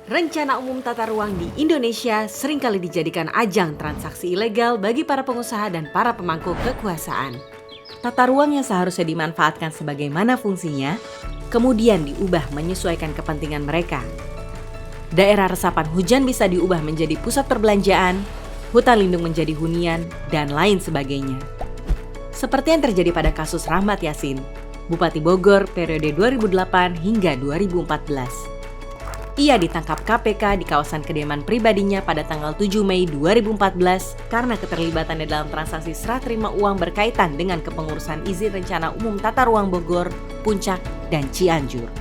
Rencana umum tata ruang di Indonesia seringkali dijadikan ajang transaksi ilegal bagi para pengusaha dan para pemangku kekuasaan. Tata ruang yang seharusnya dimanfaatkan sebagaimana fungsinya, kemudian diubah menyesuaikan kepentingan mereka. Daerah resapan hujan bisa diubah menjadi pusat perbelanjaan, hutan lindung menjadi hunian, dan lain sebagainya. Seperti yang terjadi pada kasus Rahmat Yassin, Bupati Bogor periode 2008 hingga 2014. Ia ditangkap KPK di kawasan kediaman pribadinya pada tanggal 7 Mei 2014 karena keterlibatannya dalam transaksi serah terima uang berkaitan dengan kepengurusan izin rencana umum tata ruang Bogor, Puncak, dan Cianjur.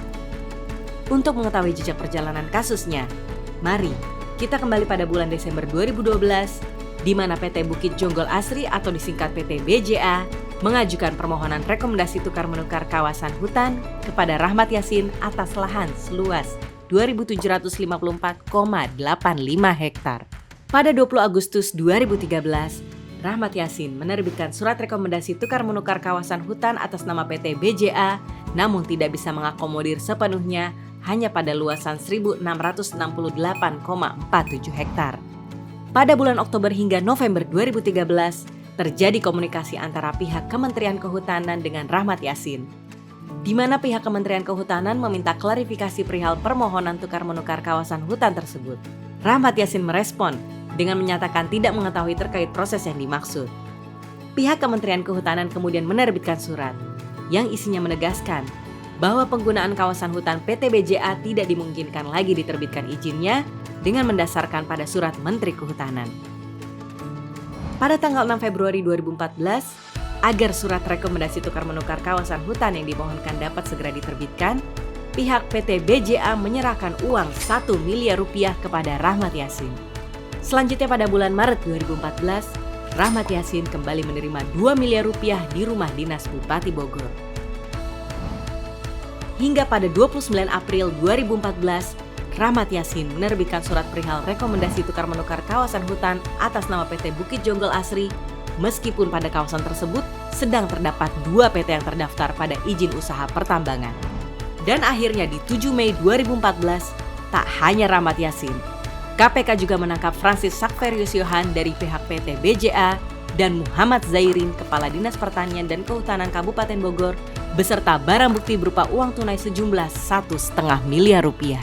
Untuk mengetahui jejak perjalanan kasusnya, mari kita kembali pada bulan Desember 2012 di mana PT Bukit Jonggol Asri atau disingkat PT BJA mengajukan permohonan rekomendasi tukar-menukar kawasan hutan kepada Rahmat Yassin atas lahan seluas 2.754,85 hektar. Pada 20 Agustus 2013, Rahmat Yassin menerbitkan surat rekomendasi tukar-menukar kawasan hutan atas nama PT BJA, namun tidak bisa mengakomodir sepenuhnya hanya pada luasan 1.668,47 hektar. Pada bulan Oktober hingga November 2013, terjadi komunikasi antara pihak Kementerian Kehutanan dengan Rahmat Yassin, di mana pihak Kementerian Kehutanan meminta klarifikasi perihal permohonan tukar-menukar kawasan hutan tersebut. Rahmat Yassin merespon dengan menyatakan tidak mengetahui terkait proses yang dimaksud. Pihak Kementerian Kehutanan kemudian menerbitkan surat yang isinya menegaskan bahwa penggunaan kawasan hutan PT BJA tidak dimungkinkan lagi diterbitkan izinnya dengan mendasarkan pada surat Menteri Kehutanan. Pada tanggal 6 Februari 2014, agar surat rekomendasi tukar-menukar kawasan hutan yang dimohonkan dapat segera diterbitkan, pihak PT BJA menyerahkan uang 1 miliar rupiah kepada Rahmat Yassin. Selanjutnya pada bulan Maret 2014, Rahmat Yassin kembali menerima 2 miliar rupiah di rumah dinas Bupati Bogor. Hingga pada 29 April 2014, Rahmat Yassin menerbitkan surat perihal rekomendasi tukar-menukar kawasan hutan atas nama PT Bukit Jonggol Asri, meskipun pada kawasan tersebut sedang terdapat 2 PT yang terdaftar pada izin usaha pertambangan. Dan akhirnya di 7 Mei 2014, tak hanya Rahmat Yassin, KPK juga menangkap Francis Sakverius Yohan dari pihak PT BJA dan Muhammad Zairin, Kepala Dinas Pertanian dan Kehutanan Kabupaten Bogor, beserta barang bukti berupa uang tunai sejumlah 1,5 miliar rupiah.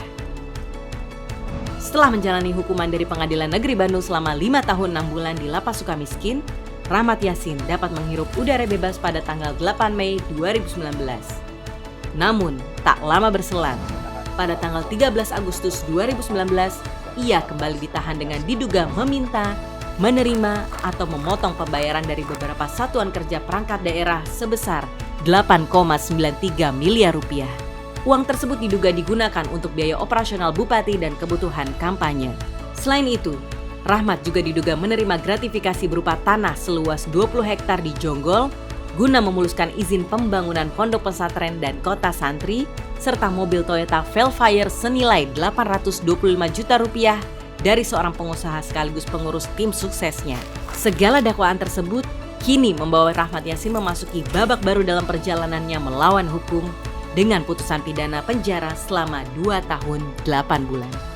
Setelah menjalani hukuman dari Pengadilan Negeri Bandung selama 5 tahun 6 bulan di Lapas Sukamiskin, Rahmat Yassin dapat menghirup udara bebas pada tanggal 8 Mei 2019. Namun, tak lama berselang, pada tanggal 13 Agustus 2019, ia kembali ditahan dengan diduga meminta, menerima, atau memotong pembayaran dari beberapa satuan kerja perangkat daerah sebesar 8,93 miliar rupiah. Uang tersebut diduga digunakan untuk biaya operasional bupati dan kebutuhan kampanye. Selain itu, Rahmat juga diduga menerima gratifikasi berupa tanah seluas 20 hektar di Jonggol guna memuluskan izin pembangunan pondok pesantren dan kota santri, serta mobil Toyota Velfire senilai 825 juta rupiah dari seorang pengusaha sekaligus pengurus tim suksesnya. Segala dakwaan tersebut kini membawa Rahmat Yassin memasuki babak baru dalam perjalanannya melawan hukum dengan putusan pidana penjara selama 2 tahun 8 bulan.